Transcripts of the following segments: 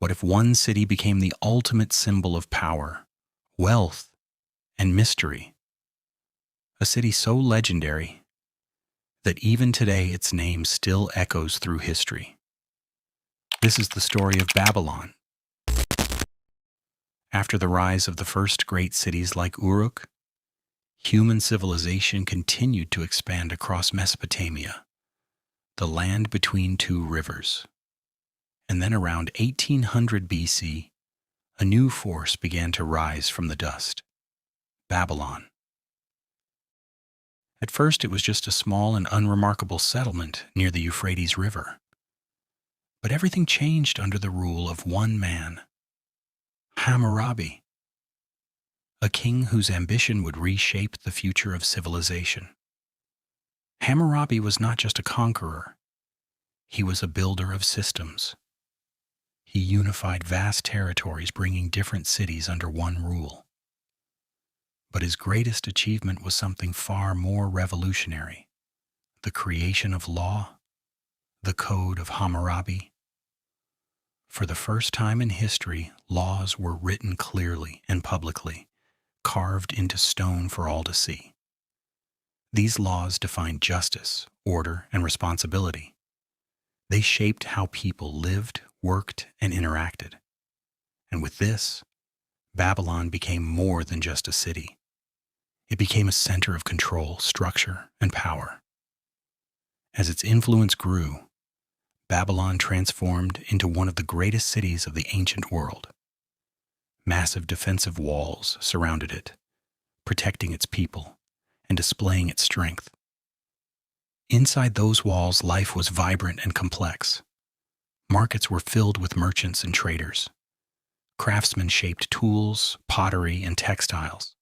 what if one city became the ultimate symbol of power, wealth, and mystery? A city so legendary that even today its name still echoes through history. This is the story of Babylon. After the rise of the first great cities like Uruk, human civilization continued to expand across Mesopotamia, the land between two rivers. And then around 1800 BC, a new force began to rise from the dust: Babylon. At first, it was just a small and unremarkable settlement near the Euphrates River. But everything changed under the rule of one man, Hammurabi, a king whose ambition would reshape the future of civilization. Hammurabi was not just a conqueror, he was a builder of systems. He unified vast territories, bringing different cities under one rule. But his greatest achievement was something far more revolutionary: the creation of law, the Code of Hammurabi. For the first time in history, laws were written clearly and publicly, carved into stone for all to see. These laws defined justice, order, and responsibility. They shaped how people lived, worked, and interacted. And with this, Babylon became more than just a city. It became a center of control, structure, and power. As its influence grew, Babylon transformed into one of the greatest cities of the ancient world. Massive defensive walls surrounded it, protecting its people and displaying its strength. Inside those walls, life was vibrant and complex. Markets were filled with merchants and traders. Craftsmen shaped tools, pottery, and textiles.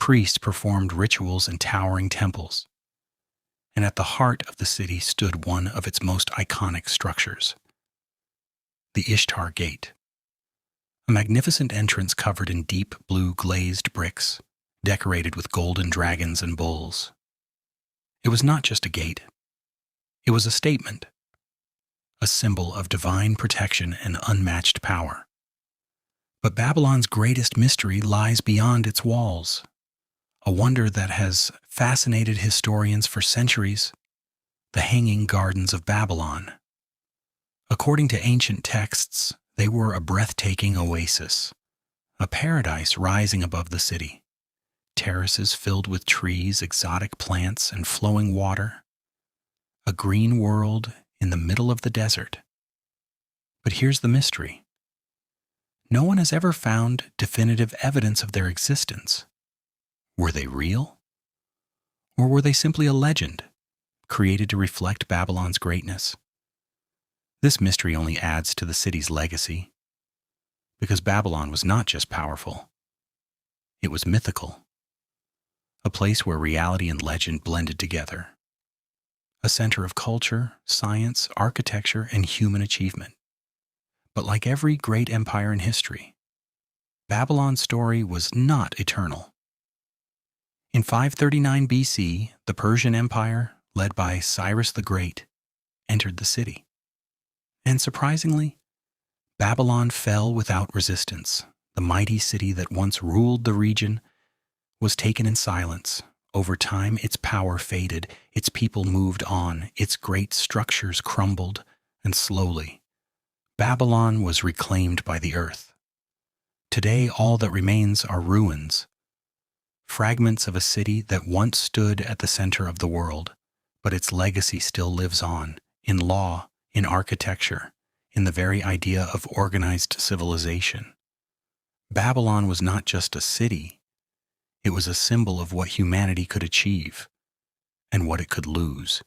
Priests performed rituals in towering temples. And at the heart of the city stood one of its most iconic structures: the Ishtar Gate, a magnificent entrance covered in deep blue glazed bricks, decorated with golden dragons and bulls. It was not just a gate. It was a statement, a symbol of divine protection and unmatched power. But Babylon's greatest mystery lies beyond its walls, a wonder that has fascinated historians for centuries: the Hanging Gardens of Babylon. According to ancient texts, they were a breathtaking oasis, a paradise rising above the city. Terraces filled with trees, exotic plants, and flowing water. A green world in the middle of the desert. But here's the mystery: no one has ever found definitive evidence of their existence. Were they real? Or were they simply a legend, created to reflect Babylon's greatness? This mystery only adds to the city's legacy, because Babylon was not just powerful, it was mythical. A place where reality and legend blended together. A center of culture, science, architecture, and human achievement. But like every great empire in history, Babylon's story was not eternal. In 539 BC, the Persian Empire, led by Cyrus the Great, entered the city. And surprisingly, Babylon fell without resistance. The mighty city that once ruled the region was taken in silence. Over time, its power faded, its people moved on, its great structures crumbled, and slowly, Babylon was reclaimed by the earth. Today, all that remains are ruins, fragments of a city that once stood at the center of the world, but its legacy still lives on, in law, in architecture, in the very idea of organized civilization. Babylon was not just a city, it was a symbol of what humanity could achieve and what it could lose